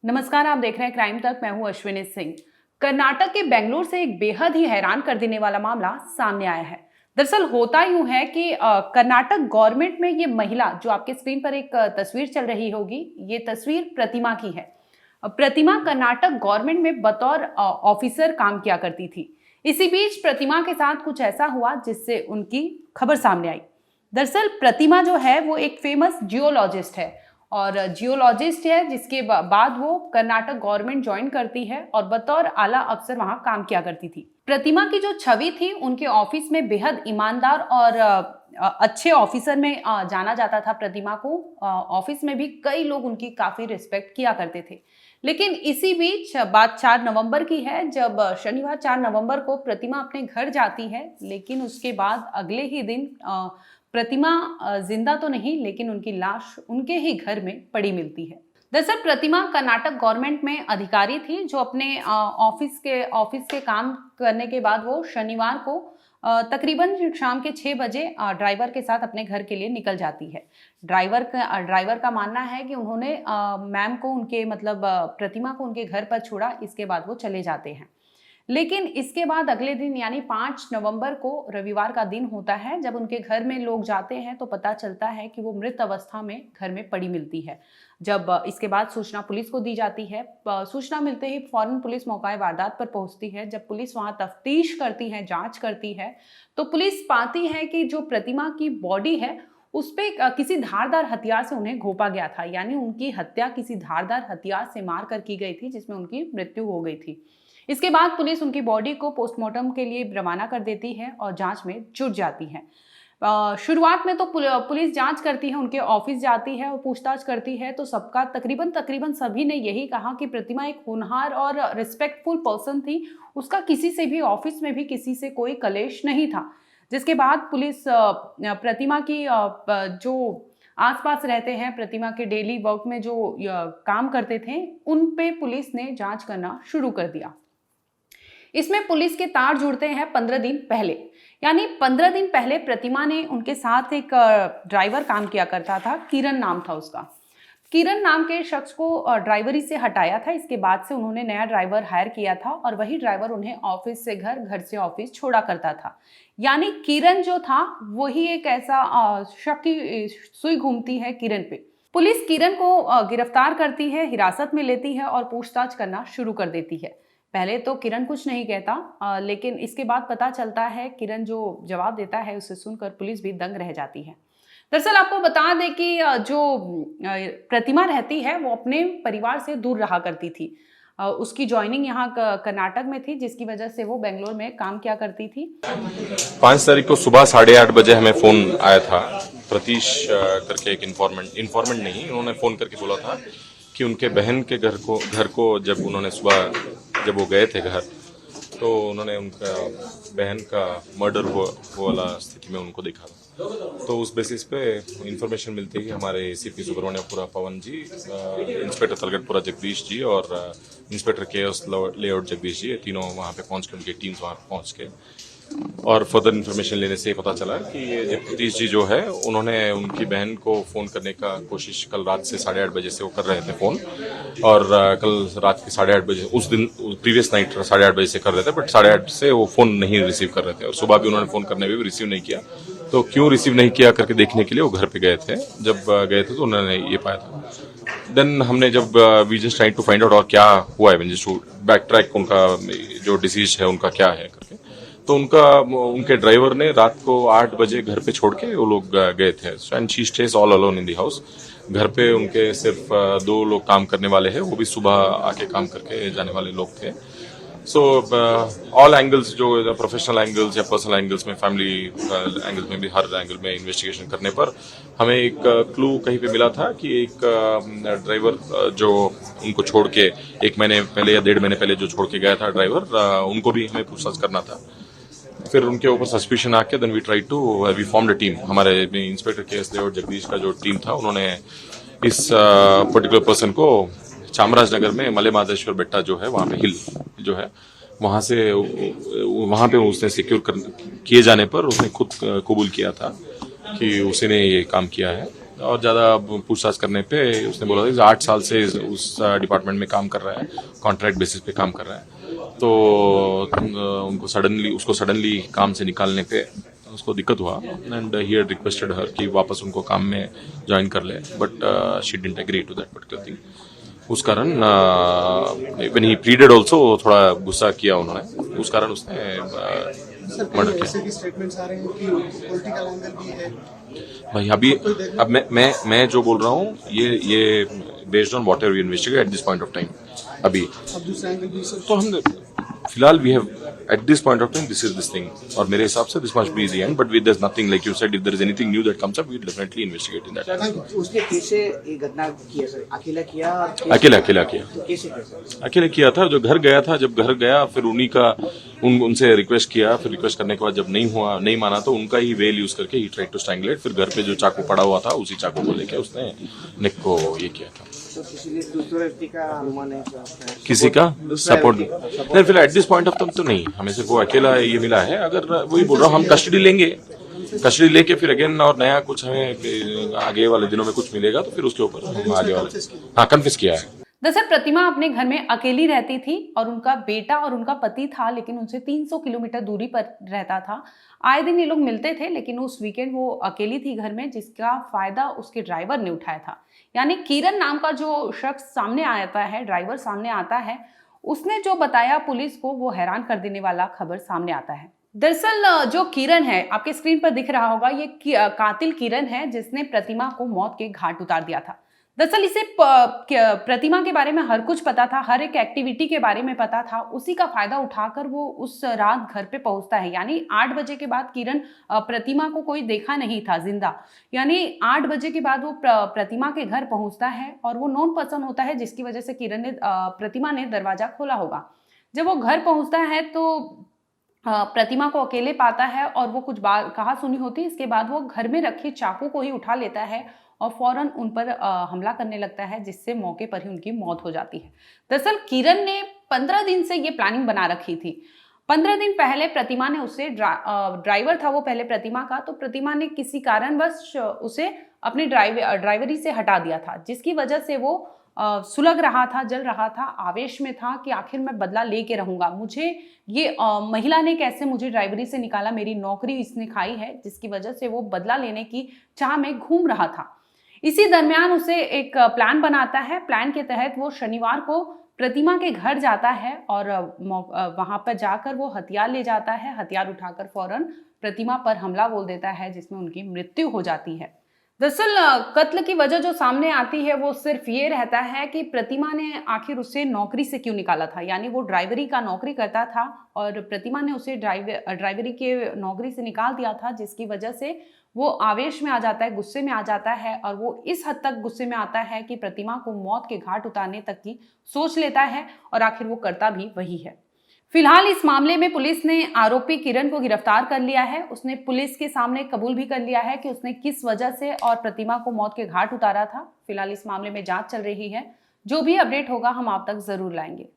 नमस्कार, आप देख रहे हैं क्राइम तक। मैं हूं अश्विनी सिंह। कर्नाटक के बेंगलुरु से एक बेहद ही हैरान कर देने वाला मामला सामने आया है। दरअसल होता यूं है कि कर्नाटक गवर्नमेंट में ये महिला, जो आपके स्क्रीन पर एक तस्वीर चल रही होगी, ये तस्वीर प्रतिमा की है। प्रतिमा कर्नाटक गवर्नमेंट में बतौर ऑफिसर काम किया करती थी। इसी बीच प्रतिमा के साथ कुछ ऐसा हुआ जिससे उनकी खबर सामने आई। दरअसल प्रतिमा जो है वो एक फेमस जियोलॉजिस्ट है और जियोलॉजिस्ट है, जिसके बाद वो कर्नाटक गवर्नमेंट ज्वाइन करती है और बतौर आला अफसर वहां काम किया करती थी। प्रतिमा की जो छवि थी उनके ऑफिस में बेहद ईमानदार और अच्छे ऑफिसर में जाना जाता था। प्रतिमा को ऑफिस में भी कई लोग उनकी काफी रिस्पेक्ट किया करते थे। लेकिन इसी बीच बात 4 नवंबर की है, जब शनिवार 4 नवंबर को प्रतिमा अपने घर जाती है, लेकिन उसके बाद अगले ही दिन प्रतिमा जिंदा तो नहीं, लेकिन उनकी लाश उनके ही घर में पड़ी मिलती है। दरअसल प्रतिमा कर्नाटक गवर्नमेंट में अधिकारी थी, जो अपने ऑफिस के काम करने के बाद वो शनिवार को तकरीबन शाम के 6 बजे ड्राइवर के साथ अपने घर के लिए निकल जाती है। ड्राइवर का मानना है कि उन्होंने मैम को प्रतिमा को उनके घर पर छोड़ा, इसके बाद वो चले जाते हैं। लेकिन इसके बाद अगले दिन यानी 5 नवंबर को रविवार का दिन होता है, जब उनके घर में लोग जाते हैं तो पता चलता है कि वो मृत अवस्था में घर में पड़ी मिलती है। जब इसके बाद सूचना पुलिस को दी जाती है, सूचना मिलते ही फौरन पुलिस मौका वारदात पर पहुंचती है। जब पुलिस वहां तफ्तीश करती है, जांच करती है, तो पुलिस पाती है कि जो प्रतिमा की बॉडी है उस पे किसी धारदार हथियार से उन्हें घोंपा गया था, यानी उनकी हत्या किसी धारदार हथियार से मार कर की गई थी, जिसमें उनकी मृत्यु हो गई थी। इसके बाद पुलिस उनकी बॉडी को पोस्टमार्टम के लिए रवाना कर देती है और जांच में जुट जाती है। शुरुआत में तो पुलिस जांच करती है, उनके ऑफिस जाती है और पूछताछ करती है, तो सबका तकरीबन सभी ने यही कहा कि प्रतिमा एक होनहार और रिस्पेक्टफुल पर्सन थी। उसका किसी से भी, ऑफिस में भी किसी से कोई कलेश नहीं था। जिसके बाद पुलिस प्रतिमा की जो आसपास रहते हैं, प्रतिमा के डेली वर्क में जो काम करते थे, उन पे पुलिस ने जांच करना शुरू कर दिया। इसमें पुलिस के तार जुड़ते हैं 15 दिन पहले, यानी 15 दिन पहले प्रतिमा ने उनके साथ एक ड्राइवर काम किया करता था, किरण नाम था उसका। किरण नाम के शख्स को ड्राइवरी से हटाया था। इसके बाद से उन्होंने नया ड्राइवर हायर किया था और वही ड्राइवर उन्हें ऑफिस से घर, घर से ऑफिस छोड़ा करता था। यानी किरण जो था वही एक ऐसा शक की सुई घूमती है किरण पे। पुलिस किरण को गिरफ्तार करती है, हिरासत में लेती है और पूछताछ करना शुरू कर देती है। पहले तो किरण कुछ नहीं कहता, लेकिन इसके बाद पता चलता है, किरण जो जवाब देता है उसे सुनकर पुलिस भी दंग रह जाती है। दरअसल आपको बता दें कि जो प्रतिमा रहती है वो अपने परिवार से दूर रहा करती थी। उसकी ज्वाइनिंग यहाँ कर्नाटक में थी, जिसकी वजह से वो बेंगलोर में काम किया करती थी। 5 तारीख को सुबह 8:30 बजे हमें फोन आया था। प्रतीश करके एक इन्फॉर्मेंट नहीं, उन्होंने फोन करके बोला था कि उनके बहन के घर को जब उन्होंने सुबह जब वो गए थे घर, तो उन्होंने उनका बहन का मर्डर हुआ वाला स्थिति में उनको देखा। तो उस बेसिस पे इंफॉर्मेशन मिलती है हमारे एसीपी सुब्रमण्यपुरा पवन जी, इंस्पेक्टर तलगटपुरा जगदीश जी और इंस्पेक्टर केएस लेआउट जगदीश जी, ये तीनों वहाँ पे पहुँच के, उनकी टीम्स वहाँ पे पहुँच के, और फर्दर इन्फॉर्मेशन लेने से पता चला कि ये प्रतीश जी जो है, उन्होंने उनकी बहन को फ़ोन करने का कोशिश कल रात से 8:30 बजे से वो कर रहे थे फ़ोन, और कल रात के 8:30 बजे, उस दिन प्रीवियस नाइट 8:30 बजे से कर रहे थे, बट 8:30 से वो फ़ोन नहीं रिसीव कर रहे थे, और सुबह भी उन्होंने फ़ोन करने में भी रिसीव नहीं किया। तो क्यों रिसीव नहीं किया करके देखने के लिए वो घर पे गए थे। जब गए थे तो उन्होंने ये पाया था। देन हमने जब we just trying to find out और क्या हुआ है, जस्ट टू बैक ट्रैक उनका जो डिसीज है उनका क्या है करके, तो उनके ड्राइवर ने रात को 8 बजे घर पे छोड़ के वो लोग गए थे। And she stage all alone in the house. घर पे उनके सिर्फ 2 लोग काम करने वाले हैं, वो भी सुबह आके काम करके जाने वाले लोग थे। सो ऑल एंगल्स, जो प्रोफेशनल एंगल्स या पर्सनल एंगल्स में, फैमिली एंगल्स में भी, हर एंगल में इन्वेस्टिगेशन करने पर हमें एक क्लू कहीं पे मिला था कि एक ड्राइवर जो उनको छोड़ के 1 महीने पहले या 1.5 महीने पहले जो छोड़ के गया था ड्राइवर, उनको भी हमें पूछताछ करना था। फिर उनके ऊपर सस्पिशन आके then we formed a team. हमारे इंस्पेक्टर केएस लेआउट जगदीश का जो टीम था, उन्होंने इस पर्टिकुलर पर्सन को चामराजनगर में मले महादेश्वर बेट्टा जो है, वहाँ पे हिल जो है, वहाँ पे उसने सिक्योर किए जाने पर उसने खुद कबूल किया था कि उसी ने ये काम किया है। और ज़्यादा पूछताछ करने पे उसने बोला था कि 8 साल से उस डिपार्टमेंट में काम कर रहा है, कॉन्ट्रैक्ट बेसिस पे काम कर रहा है। तो उसको सडनली काम से निकालने पे उसको दिक्कत हुआ and he had requested her कि वापस उनको काम में ज्वाइन कर ले, but she didn't agree to that particular thing. उस कारण व्हेन ही प्लीडेड आल्सो थोड़ा गुस्सा किया उन्होंने, उस कारण उसने मर्डर किया। ऐसे भी स्टेटमेंट्स आ रहे हैं कि पॉलिटिकल एंगल भी है। भाई अभी अब मैं जो बोल रहा हूँ ये based on whatever we investigate at this point of time. अभी अब दूसरा एंगल भी सर, तो हम फिलहाल we have at this point of time this is this thing, और मेरे हिसाब से this must be the end, but with there is nothing like you said, if there is anything new that comes up we will definitely investigate in that. उसने कैसे ये घटना किया sir? अकेला किया? अकेला किया, तो कैसे सर? अकेले किया था। जो घर गया था, जब घर गया फिर उनसे रिक्वेस्ट किया, फिर रिक्वेस्ट करने के बाद जब नहीं माना तो उनका ही वेल यूज करके ही ट्राइड टू स्ट्रैंगुलेट। फिर घर पे जो चाकू पड़ा हुआ था उसी चाकू को लेके उसने नेक को ये किया था। तो किसी ने दूसरे व्यक्ति का अनुमान है क्या? किसी का सपोर्ट नहीं, फिर eight this point of time तो नहीं, हमें सिर्फ वो अकेला ये मिला है। अगर वही बोल रहा हूँ, हम कस्टडी लेंगे, कस्टडी लेके फिर अगेन और नया कुछ हमें आगे वाले दिनों में कुछ मिलेगा तो फिर उसके ऊपर हम आगे वाले कन्फिस किया है। दरअसल प्रतिमा अपने घर में अकेली रहती थी और उनका बेटा और उनका पति था, लेकिन उनसे 300 किलोमीटर दूरी पर रहता था। आए दिन ये लोग मिलते थे, लेकिन उस वीकेंड वो अकेली थी घर में, जिसका फायदा उसके ड्राइवर ने उठाया था। यानी किरण नाम का जो शख्स सामने आता है, ड्राइवर सामने आता है, उसने जो बताया पुलिस को वो हैरान कर देने वाला खबर सामने आता है। दरअसल जो किरण है, आपके स्क्रीन पर दिख रहा होगा, ये कातिल किरण है जिसने प्रतिमा को मौत के घाट उतार दिया था। दरअसल इसे प्रतिमा के बारे में हर कुछ पता था, हर एक एक्टिविटी के बारे में पता था। उसी का फायदा उठाकर वो उस रात घर पे पहुंचता है। यानी 8 बजे के बाद किरण प्रतिमा को कोई देखा नहीं था जिंदा। यानी 8 बजे के बाद वो प्रतिमा के घर पहुंचता है और वो नॉन पर्सन होता है, जिसकी वजह से प्रतिमा ने दरवाजा खोला होगा। जब वो घर पहुंचता है तो प्रतिमा को अकेले पाता है और वो कुछ बात कहा सुनी होती है। इसके बाद वो घर में रखे चाकू को ही उठा लेता है और फौरन उन पर हमला करने लगता है, जिससे मौके पर ही उनकी मौत हो जाती है। दरअसल किरण ने 15 दिन से ये प्लानिंग बना रखी थी। 15 दिन पहले प्रतिमा ने उसे ड्राइवर था वो पहले प्रतिमा का, तो प्रतिमा ने किसी कारणवश उसे अपनी ड्राइवरी से हटा दिया था, जिसकी वजह से वो सुलग रहा था, जल रहा था, आवेश में था कि आखिर मैं बदला लेके रहूंगा। मुझे ये महिला ने कैसे मुझे ड्राइवरी से निकाला, मेरी नौकरी इसने खाई है, जिसकी वजह से वो बदला लेने की चाह में घूम रहा था। इसी दरमियान उसे एक प्लान बनाता है। प्लान के तहत वो शनिवार को प्रतिमा के घर जाता है और वहां पर जाकर वो हथियार ले जाता है। हथियार उठाकर फौरन प्रतिमा पर हमला बोल देता है, जिसमें उनकी मृत्यु हो जाती है। दरअसल कत्ल की वजह जो सामने आती है वो सिर्फ ये रहता है कि प्रतिमा ने आखिर उसे नौकरी से क्यों निकाला था। यानी वो ड्राइवरी का नौकरी करता था और प्रतिमा ने उसे ड्राइवरी के नौकरी से निकाल दिया था, जिसकी वजह से वो आवेश में आ जाता है, गुस्से में आ जाता है और वो इस हद तक गुस्से में आता है कि प्रतिमा को मौत के घाट उतारने तक की सोच लेता है और आखिर वो करता भी वही है। फिलहाल इस मामले में पुलिस ने आरोपी किरण को गिरफ्तार कर लिया है। उसने पुलिस के सामने कबूल भी कर लिया है कि उसने किस वजह से और प्रतिमा को मौत के घाट उतारा था। फिलहाल इस मामले में जांच चल रही है। जो भी अपडेट होगा हम आप तक जरूर लाएंगे।